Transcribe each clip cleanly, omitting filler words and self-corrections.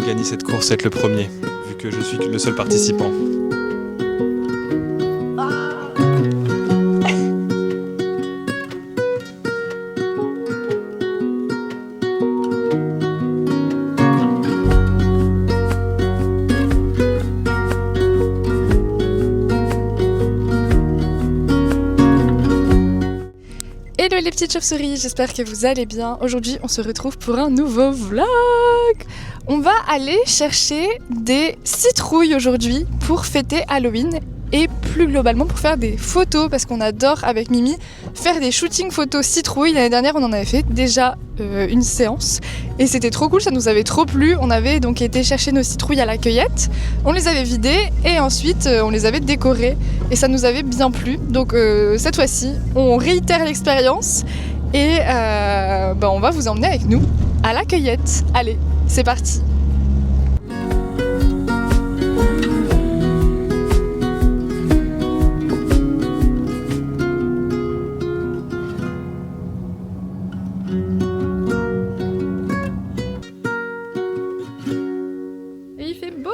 gagner cette course, être le premier, vu que je suis le seul participant. Hello les petites chauves-souris, j'espère que vous allez bien. Aujourd'hui on se retrouve pour un nouveau vlog. On va aller chercher des citrouilles aujourd'hui pour fêter Halloween et plus globalement pour faire des photos parce qu'on adore avec Mimi faire des shootings photos citrouilles. L'année dernière on en avait fait déjà une séance et c'était trop cool, ça nous avait trop plu. On avait donc été chercher nos citrouilles à la cueillette, on les avait vidées et ensuite on les avait décorées et ça nous avait bien plu. Donc cette fois-ci on réitère l'expérience et on va vous emmener avec nous à la cueillette. Allez, c'est parti. Et il fait beau.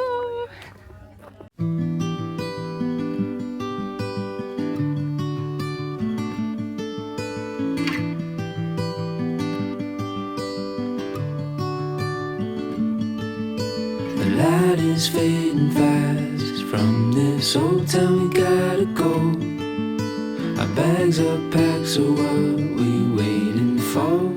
The light is fading fast. From this old town we gotta go. Our bags are packed, so what we waiting for?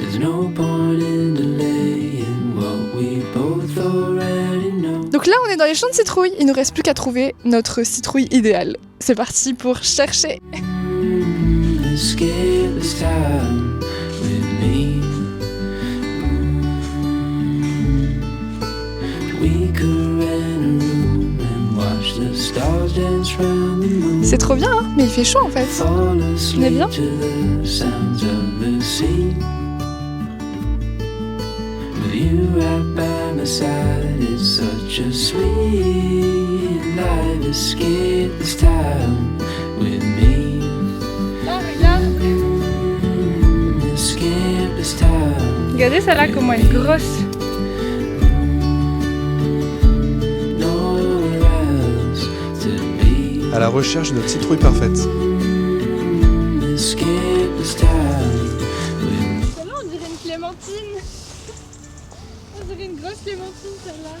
There's no point in delaying what we both already know. Donc là on est dans les champs de citrouilles, il nous reste plus qu'à trouver notre citrouille idéale. C'est parti pour chercher. Escape this time with me. We could rent a room and watch the stars dance round the moon. C'est trop bien, hein, mais il fait chaud en fait. Fall On est bien. asleep to the sounds of the sea. With you right by my side, it's such a sweet life. Escape this time with me. Oh, regarde. Escape this time. Regardez celle-là comment elle est grosse. Nowhere else to be. À la recherche de notre citrouille parfaite. Escape this time with me. Celle-là on dirait une clémentine. On dirait une grosse clémentine celle-là.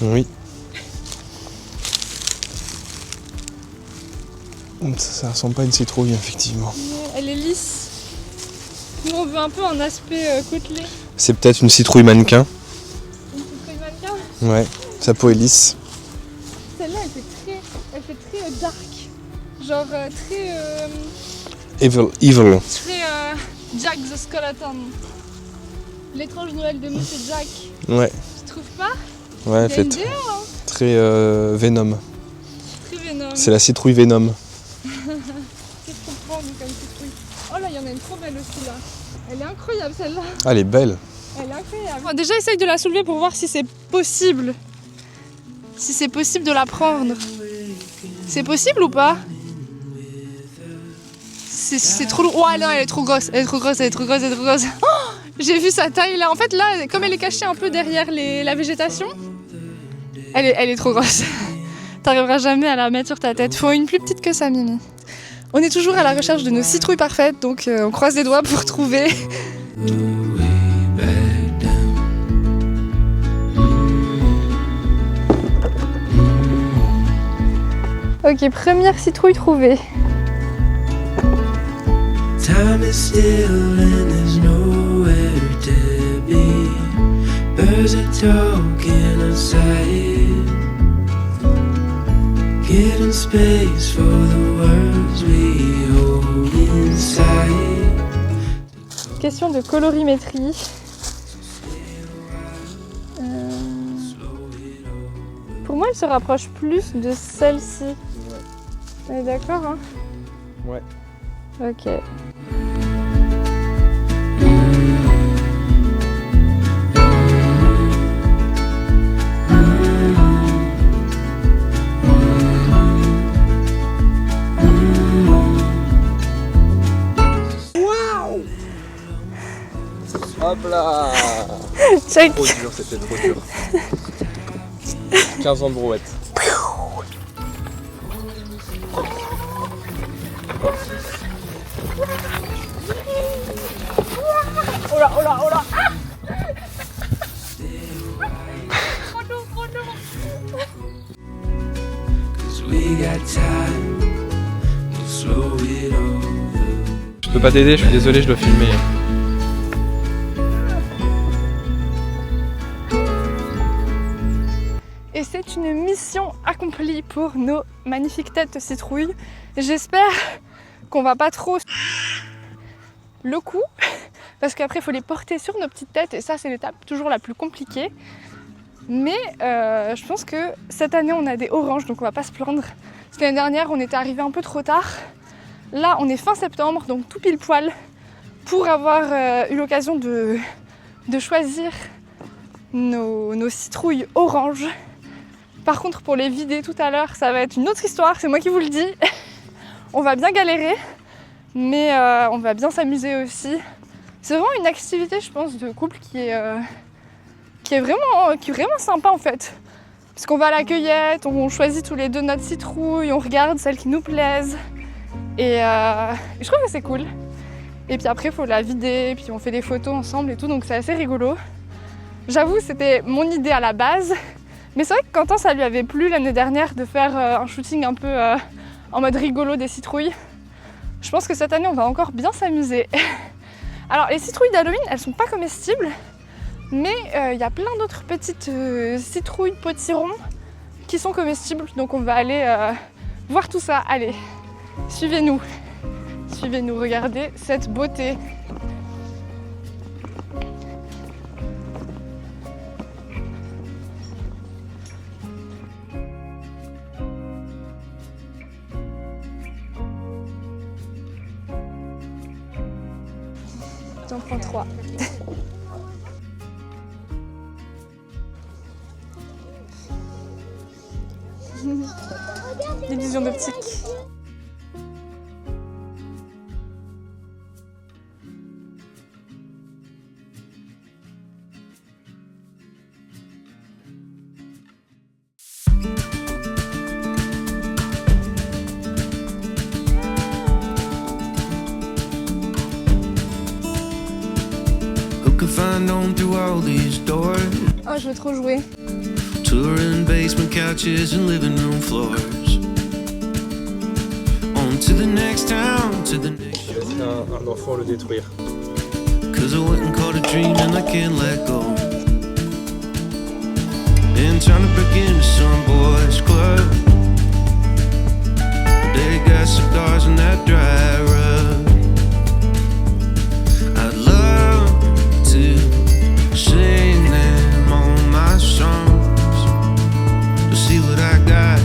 Oui. Ça ressemble pas à une citrouille, effectivement. Elle est lisse. Nous on veut un peu un aspect côtelé. C'est peut-être une citrouille mannequin. Une citrouille mannequin. Ouais, sa peau est lisse. Celle-là elle fait très dark. Genre très Evil. très Jack the Skeleton. L'étrange Noël de Monsieur Jack. Ouais, Tu trouves pas? ouais, elle Il y a fait une idée, hein. très Venom. Très Venom. C'est la citrouille Venom. Qu'est-ce qu'on prend nous comme citrouille? Oh là, il y en a une trop belle aussi là. Elle est incroyable celle-là. Ah, elle est belle. Elle est incroyable. On déjà essaye de la soulever pour voir si c'est possible. Si c'est possible de la prendre. C'est possible ou pas? C'est trop lourd. Oh non, elle est trop grosse. Elle est trop grosse, elle est trop grosse, elle est trop grosse. Oh, j'ai vu sa taille là. En fait là, comme elle est cachée un peu derrière la végétation, elle est trop grosse. T'arriveras jamais à la mettre sur ta tête. Faut une plus petite que ça, Mimi. On est toujours à la recherche de nos citrouilles parfaites, donc on croise les doigts pour trouver. Way back down. Ok, première citrouille trouvée. Time is still and there's nowhere to be. Birds are talking outside. Giving space for the words we hold inside. Question de colorimétrie. Pour moi, elle se rapproche plus de celle-ci. On est d'accord, hein? Ouais. Ok. Hop là. Check. Trop dur, c'était trop dur. 15 ans de brouette. Oh là, oh là, oh là. 'Cause we got time, we'll slow it over. Je peux pas t'aider, je suis désolé, je dois filmer. Et c'est une mission accomplie pour nos magnifiques têtes citrouilles. J'espère qu'on va pas trop le coup, parce qu'après il faut les porter sur nos petites têtes et ça c'est l'étape toujours la plus compliquée. Mais je pense que cette année on a des oranges donc on va pas se plaindre. Parce que l'année dernière on était arrivé un peu trop tard. Là on est fin septembre donc tout pile poil pour avoir eu l'occasion de choisir nos citrouilles oranges. Par contre pour les vider tout à l'heure ça va être une autre histoire, c'est moi qui vous le dis. On va bien galérer mais on va bien s'amuser aussi. C'est vraiment une activité je pense de couple qui est vraiment sympa en fait. Parce qu'on va à la cueillette, on choisit tous les deux notre citrouille, on regarde celles qui nous plaisent. Et je trouve que c'est cool. Et puis après il faut la vider, puis on fait des photos ensemble et tout, donc c'est assez rigolo. J'avoue c'était mon idée à la base. Mais c'est vrai que Quentin ça lui avait plu l'année dernière de faire un shooting un peu en mode rigolo des citrouilles. Je pense que cette année on va encore bien s'amuser. Alors les citrouilles d'Halloween elles sont pas comestibles. Mais y a plein d'autres petites citrouilles potirons qui sont comestibles. Donc on va aller voir tout ça. Allez, suivez-nous. Suivez-nous, regardez cette beauté. J'en prends 3. L'illusion d'optique. Who can find on through all these doors? Oh, je veux trop jouer. Touring basement couches and living room floors. On to the next town, to the next. Laisser un enfant le détruire. Cause I went and caught a dream and I can't let go. And trying to break into some boys club. They got cigars in that dry rub. I'd love to sing them on my songs. See what I got.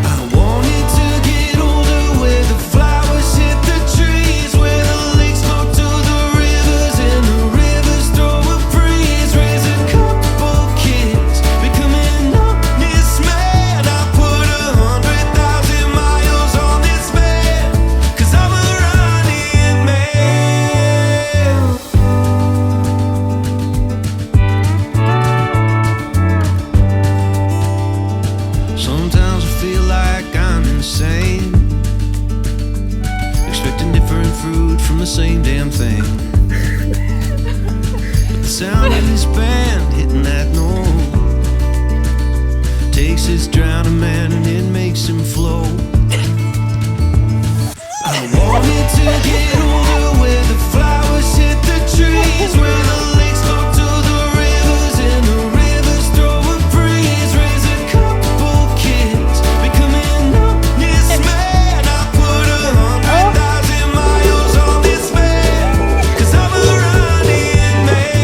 I wanted to get older where the flowers hit the trees, where the lakes go to the rivers and the rivers throw a breeze. Raise a couple kids, becoming honest man. I put 100,000 miles on this man, 'cause I'm a running man. Sometimes I feel like I'm insane, expecting different fruit from the same damn thing. But the sound of this band hitting that note takes its drowning man and it makes him float. I wanted to get older where the flowers hit the trees, where the lakes go to the rivers and the rivers throw a breeze. Raise a couple kids, becoming honest man. I put 100,000 miles on this man, 'cause I'm a running man.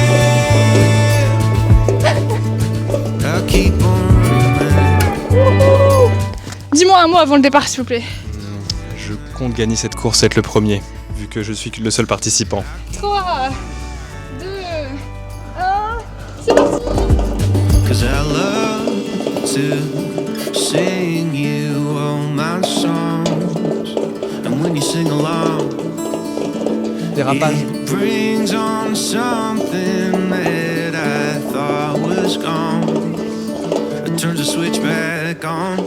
I'll keep on running. Dis-moi un mot avant le départ s'il vous plaît. Je compte gagner cette course, être le premier, vu que je suis le seul participant. 3, 2, 1, c'est parti. 'Cause I love to sing you all my songs. And when you sing along, Dérapage. It brings on something that I thought was gone. It turns a switch back on.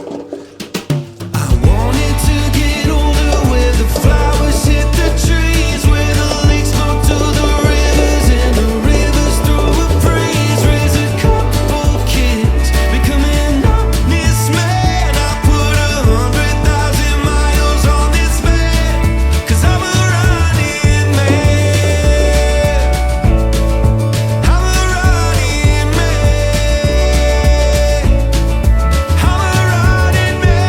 I wanted to get older where the flowers hit the trees, where the lakes go to the rivers and the rivers throw a breeze. Raise a couple kids, become an honest man. I put 100,000 miles on this man, 'cause I'm a running man. I'm a running man. I'm a running man.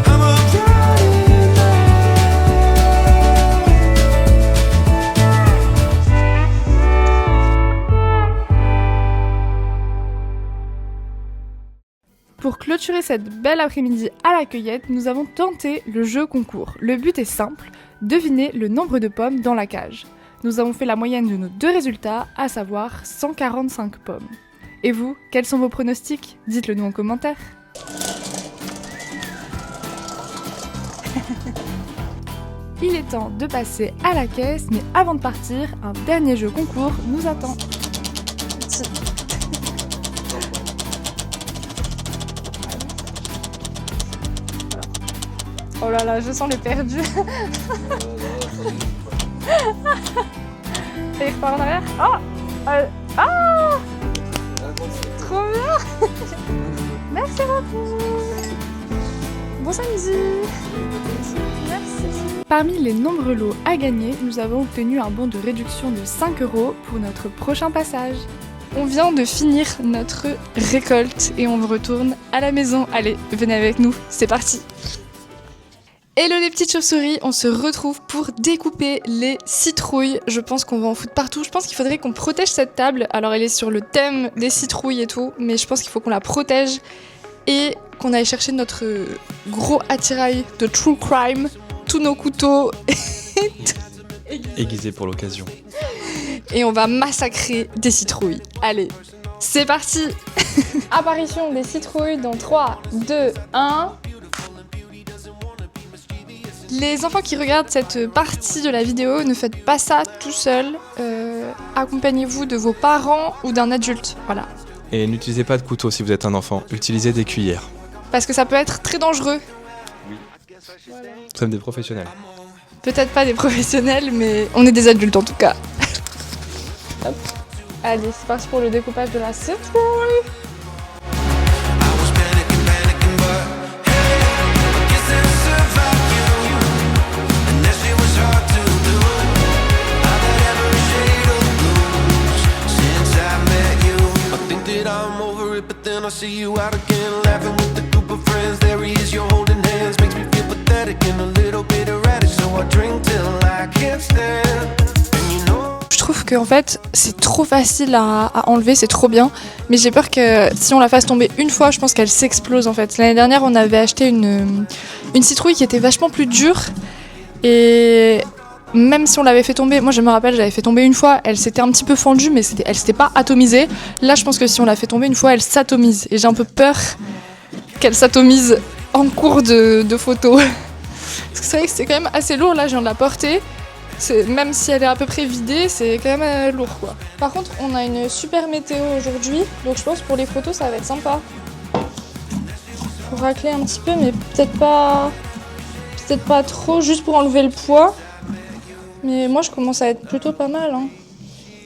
I'm a running Pour clôturer cette belle après-midi à la cueillette, nous avons tenté le jeu concours. Le but est simple, deviner le nombre de pommes dans la cage. Nous avons fait la moyenne de nos deux résultats, à savoir 145 pommes. Et vous, quels sont vos pronostics? Dites-le nous en commentaire. Il est temps de passer à la caisse, mais avant de partir, un dernier jeu concours nous attend. Oh là là, je sens les perdus. Et il repart en arrière. Oh ah trop bien. Merci beaucoup. Bon samedi. Merci. Parmi les nombreux lots à gagner, nous avons obtenu un bon de réduction de 5 € pour notre prochain passage. On vient de finir notre récolte et on retourne à la maison. Allez, venez avec nous, c'est parti. Hello les petites chauves-souris, on se retrouve pour découper les citrouilles. Je pense qu'on va en foutre partout. Je pense qu'il faudrait qu'on protège cette table. Alors elle est sur le thème des citrouilles et tout, mais je pense qu'il faut qu'on la protège et qu'on aille chercher notre gros attirail de true crime, tous nos couteaux Aiguisé pour l'occasion. et on va massacrer des citrouilles. Allez, c'est parti. Apparition des citrouilles dans 3, 2, 1... Les enfants qui regardent cette partie de la vidéo, ne faites pas ça tout seul. Accompagnez-vous de vos parents ou d'un adulte. Voilà. Et n'utilisez pas de couteau si vous êtes un enfant, utilisez des cuillères. Parce que ça peut être très dangereux. Nous sommes des professionnels. Peut-être pas des professionnels, mais on est des adultes en tout cas. Hop. Allez, c'est parti pour le découpage de la citrouille. I'm over it, but then I see you out again, laughing with the group of friends. There he is, you're holding hands, makes me feel pathetic and a little bit erratic. So I drink till I can't stand. And you know. Je trouve qu'en fait, c'est trop facile à enlever, c'est trop bien. Mais j'ai peur que si on la fasse tomber une fois, je pense qu'elle s'explose en fait. L'année dernière, on avait acheté une citrouille qui était vachement plus dure. Et même si on l'avait fait tomber, moi je me rappelle, j'avais fait tomber une fois, elle s'était un petit peu fendue, mais elle s'était pas atomisée. Là, je pense que si on la fait tomber une fois, elle s'atomise. Et j'ai un peu peur qu'elle s'atomise en cours de photo. Parce que c'est vrai que c'est quand même assez lourd, là, je viens de la porter. Même si elle est à peu près vidée, c'est quand même lourd, quoi. Par contre, on a une super météo aujourd'hui, donc je pense pour les photos, ça va être sympa. Faut racler un petit peu, mais peut-être pas trop, juste pour enlever le poids. Mais moi, je commence à être plutôt pas mal. Hein.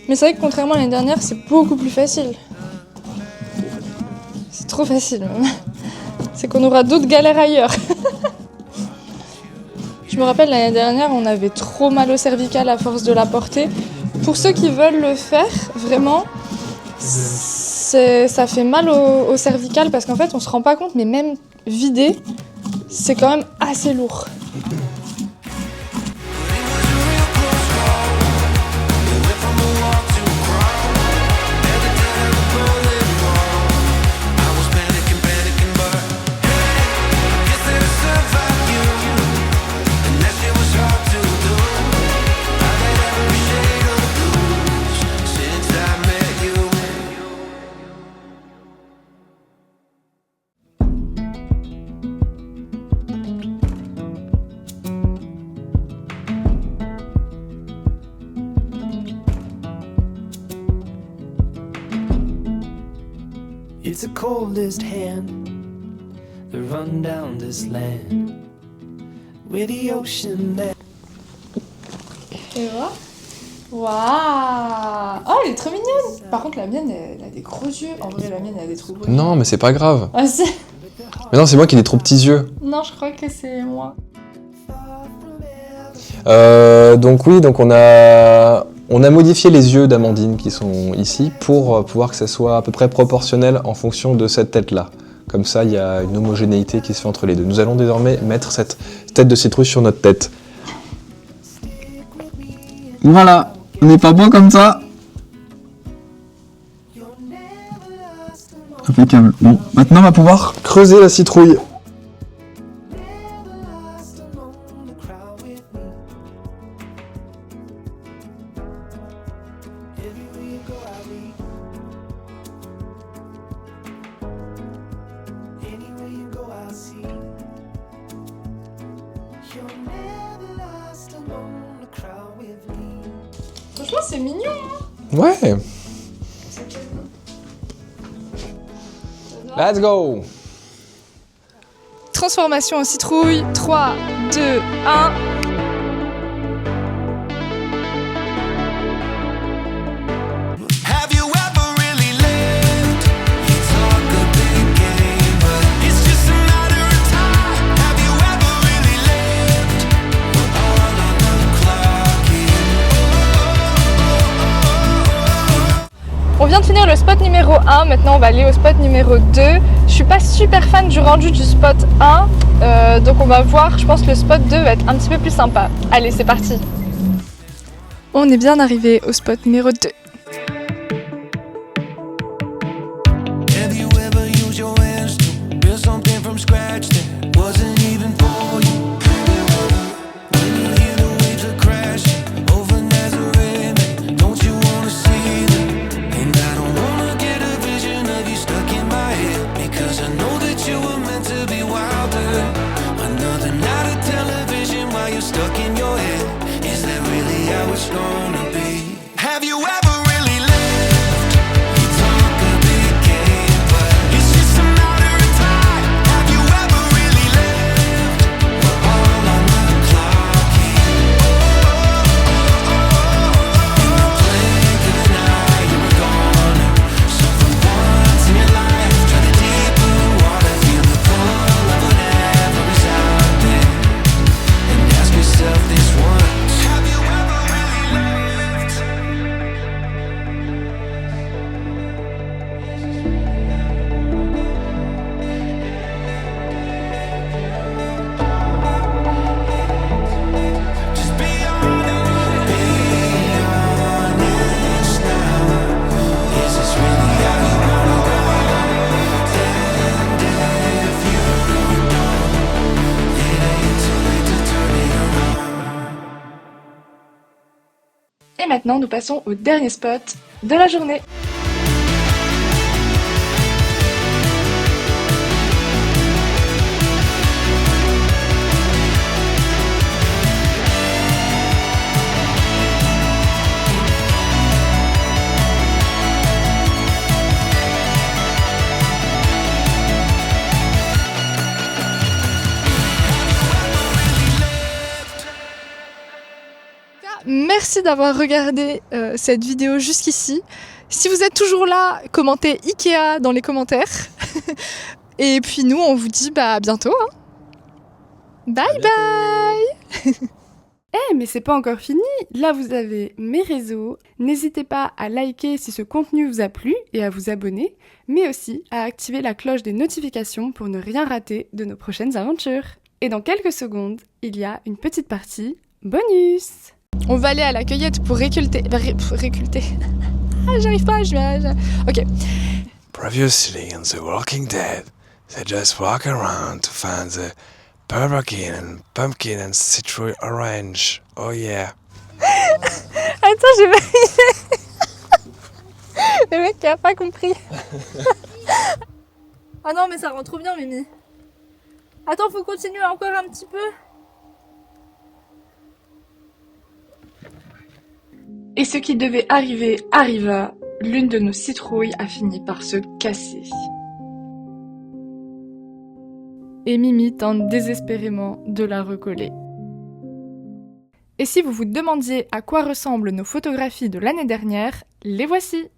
Mais c'est vrai que contrairement à l'année dernière, c'est beaucoup plus facile. C'est trop facile, même. C'est qu'on aura d'autres galères ailleurs. Je me rappelle, l'année dernière, on avait trop mal au cervical à force de la porter. Pour ceux qui veulent le faire, vraiment, ça fait mal au cervical parce qu'en fait, on se rend pas compte, mais même vidé, c'est quand même assez lourd. the coldest hand that run down this land with the ocean that. Et voilà. Waouh! Oh, elle est trop mignonne! Par contre, la mienne, elle a des gros yeux. En vrai, la mienne, elle a des trop gros yeux. Non, mais c'est pas grave. Ah, si. Mais non, c'est moi qui ai des trop petits yeux. Non, je crois que c'est moi. Donc oui, donc on a modifié les yeux d'Amandine qui sont ici pour pouvoir que ça soit à peu près proportionnel en fonction de cette tête-là. Comme ça, il y a une homogénéité qui se fait entre les deux. Nous allons désormais mettre cette tête de citrouille sur notre tête. Voilà, on n'est pas bon comme ça. Impeccable. Bon, maintenant on va pouvoir creuser la citrouille. Franchement, c'est mignon. Ouais. Let's go. Transformation en citrouille. 3, 2, 1. Have you ever really lived? You talk a big game, but it's just a matter of time. Have you ever really lived? We're all on the clock here. On vient de finir le spot numéro 1, maintenant on va aller au spot numéro 2. Je suis pas super fan du rendu du spot 1, donc on va voir, je pense que le spot 2 va être un petit peu plus sympa. Allez, c'est parti. On est bien arrivé au spot numéro 2. Have you ever used your hands to build something from scratch that wasn't even for you? When you hear the waves are crashing over Nazareth, don't you wanna see them? And I don't wanna get a vision of you stuck in my head, because I know that you were meant to be wilder. Another night of television while you're stuck in your head. Is that really how it's gonna be? Have you ever really lived? You talk a big game, but it's just a matter of time. Have you ever really lived? We're all on the clock here. In the blink of an eye, you were gone. So for once in your life, try the deep blue water, feel the pull of whatever is out there, and ask yourself this once: have you ever really lived? Just be honest, now. Is this really how you wanna go? And if you don't, it ain't too late to turn it around. Et maintenant, nous passons au dernier spot de la journée. Merci d'avoir regardé cette vidéo jusqu'ici. Si vous êtes toujours là, commentez Ikea dans les commentaires. Et puis nous, on vous dit à bientôt. Hein. Bye bye. Mais c'est pas encore fini. Là, vous avez mes réseaux. N'hésitez pas à liker si ce contenu vous a plu et à vous abonner, mais aussi à activer la cloche des notifications pour ne rien rater de nos prochaines aventures. Et dans quelques secondes, il y a une petite partie bonus. On va aller à la cueillette pour récolter. Ah, j'arrive pas, Ok. Previously on The Walking Dead, they just walk around to find the pumpkin and citron orange. Oh yeah. Attends, j'ai validé. Le mec qui a pas compris. Ah non, mais ça rend trop bien, Mimi. Attends, faut continuer encore un petit peu. Et ce qui devait arriver arriva. L'une de nos citrouilles a fini par se casser. et Mimi tente désespérément de la recoller. Et si vous vous demandiez à quoi ressemblent nos photographies de l'année dernière, les voici!